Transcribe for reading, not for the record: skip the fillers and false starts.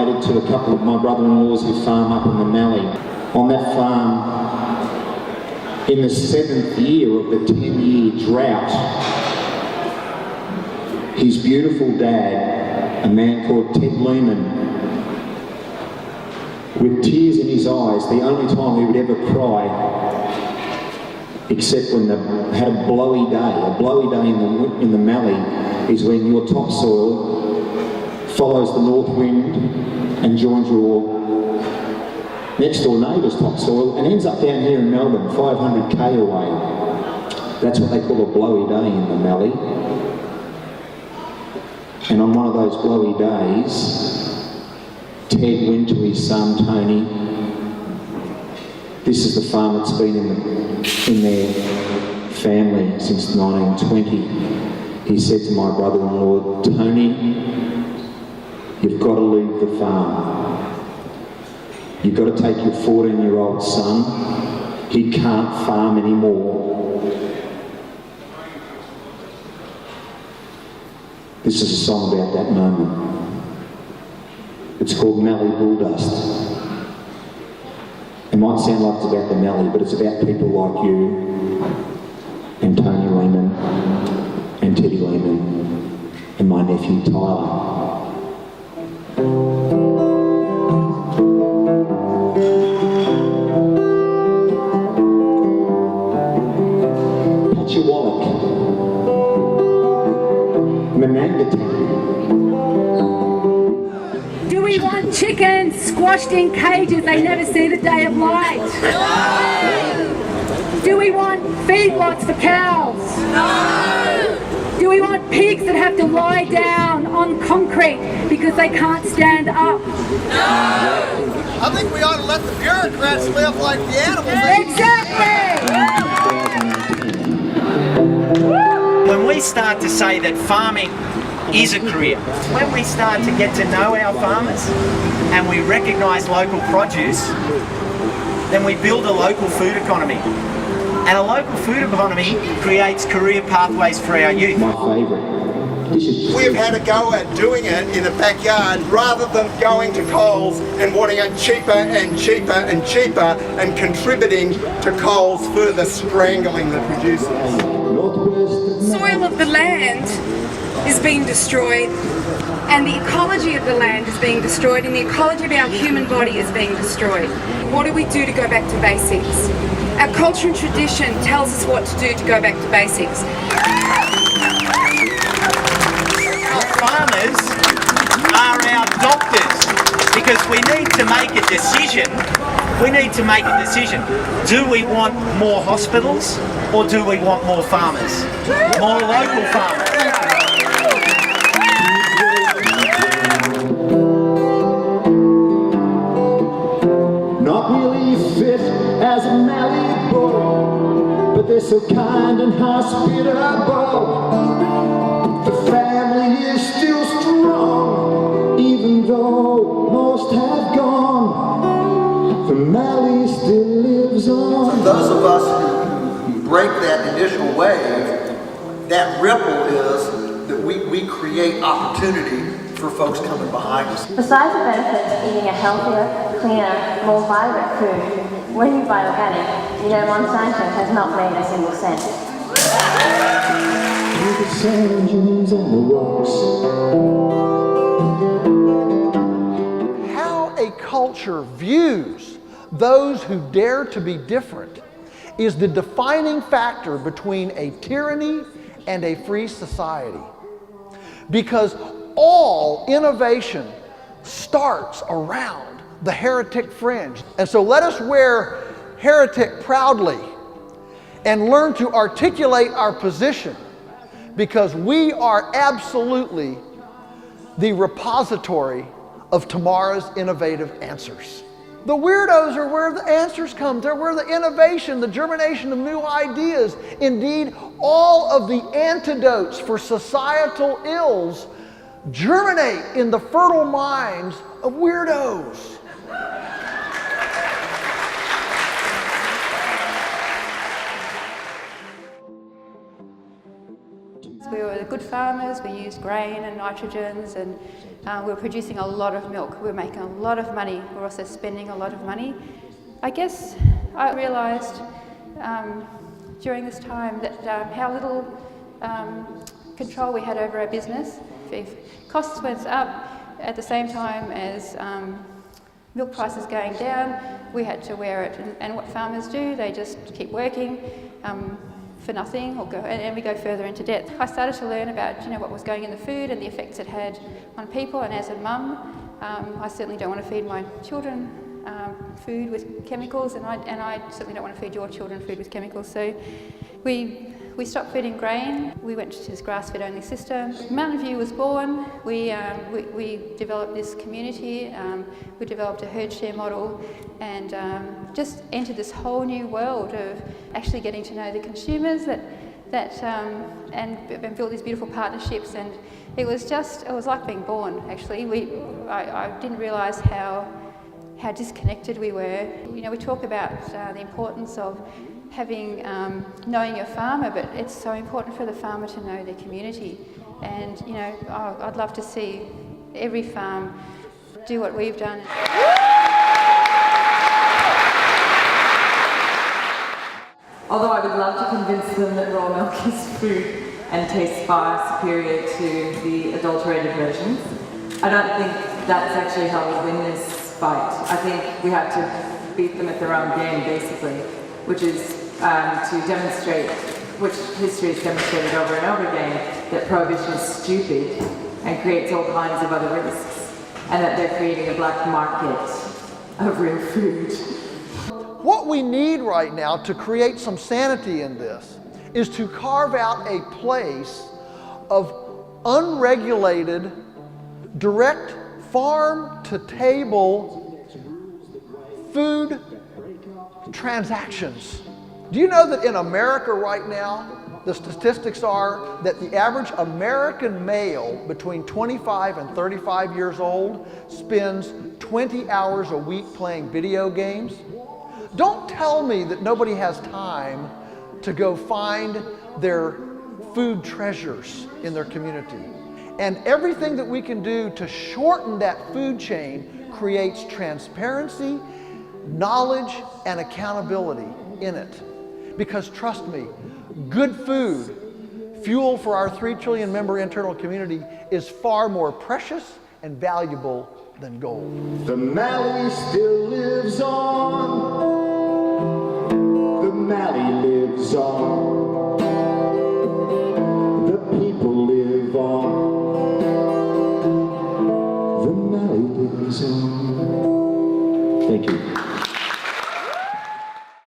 related to a couple of my brother-in-laws who farm up in the Mallee. On that farm, in the 7th year of the 10-year drought, his beautiful dad, a man called Ted Lehman, with tears in his eyes, the only time he would ever cry, except when they had a blowy day. A blowy day in the Mallee is when your topsoil follows the north wind and joins your next door neighbour's topsoil and ends up down here in Melbourne, 500k away. That's what they call a blowy day in the Mallee. And on one of those blowy days, Ted went to his son Tony. This is the farm that's been in their family since 1920. He said to my brother-in-law, Tony, you've got to leave the farm. You've got to take your 14-year-old son. He can't farm anymore. This is a song about that moment. It's called Mallee Bull Dust. It might sound like it's about the Mallee, but it's about people like you and Tony Lehman and Teddy Lehman and my nephew Tyler. Do we want chickens squashed in cages they never see the day of light? No! Do we want feedlots for cows? No! Do we want pigs that have to lie down on concrete because they can't stand up? No! I think we ought to let the bureaucrats live like the animals. Exactly! When we start to say that farming is a career, when we start to get to know our farmers and we recognise local produce, then we build a local food economy. And a local food economy creates career pathways for our youth. My favourite. We've had a go at doing it in the backyard rather than going to Coles and wanting it cheaper and cheaper and cheaper and contributing to Coles further strangling the producers. Soil of the land is being destroyed, and the ecology of the land is being destroyed, and the ecology of our human body is being destroyed. What do we do to go back to basics? Our culture and tradition tells us what to do to go back to basics. Our farmers are our doctors, because we need to make a decision. We need to make a decision. Do we want more hospitals or do we want more farmers? More local farmers. Not really fit as a Mallee bull, but they're so kind and hospitable. The family is still strong, even though most have gone. The Mallee still lives on. For those of us who break that initial wave, that ripple is that we create opportunity for folks coming behind us. Besides the benefits of eating a healthier, cleaner, more vibrant food, when you buy organic, you know Monsanto has not made a single cent. The sand dunes and the rocks. How a culture views those who dare to be different is the defining factor between a tyranny and a free society. Because all innovation starts around the heretic fringe. And so let us wear heretic proudly and learn to articulate our position, because we are absolutely the repository of tomorrow's innovative answers. The weirdos are where the answers come. They're where the innovation, the germination of new ideas, indeed all of the antidotes for societal ills germinate in the fertile minds of weirdos. We were good farmers, we used grain and nitrogens, and we were producing a lot of milk. We were making a lot of money. We were also spending a lot of money. I guess I realised during this time that how little control we had over our business. If costs went up at the same time as milk prices going down, we had to wear it. And what farmers do, they just keep working for nothing, or and we go further into debt. I started to learn about what was going in the food and the effects it had on people. And as a mum, I certainly don't want to feed my children food with chemicals, and I certainly don't want to feed your children food with chemicals. So we stopped feeding grain. We went to this grass-fed only system. Mountain View was born. We developed this community. We developed a herd share model, and just entered this whole new world of actually getting to know the consumers and built these beautiful partnerships. And it was like being born. Actually, I didn't realise how disconnected we were. We talk about the importance of knowing your farmer, but it's so important for the farmer to know their community. And I'd love to see every farm do what we've done. Although I would love to convince them that raw milk is food and tastes far superior to the adulterated versions, I don't think that's actually how we win this fight. I think we have to beat them at their own game, basically, which is to demonstrate, which history has demonstrated over and over again, that prohibition is stupid and creates all kinds of other risks, and that they're creating a black market of real food. What we need right now to create some sanity in this is to carve out a place of unregulated, direct farm-to-table food transactions. Do you know that in America right now, the statistics are that the average American male between 25 and 35 years old spends 20 hours a week playing video games? Don't tell me that nobody has time to go find their food treasures in their community. And everything that we can do to shorten that food chain creates transparency, knowledge, and accountability in it. Because trust me, good food, fuel for our 3 trillion member internal community, is far more precious and valuable than gold. The Mallee still lives on. The Mallee lives on. The people live on. The Mallee lives on. Thank you.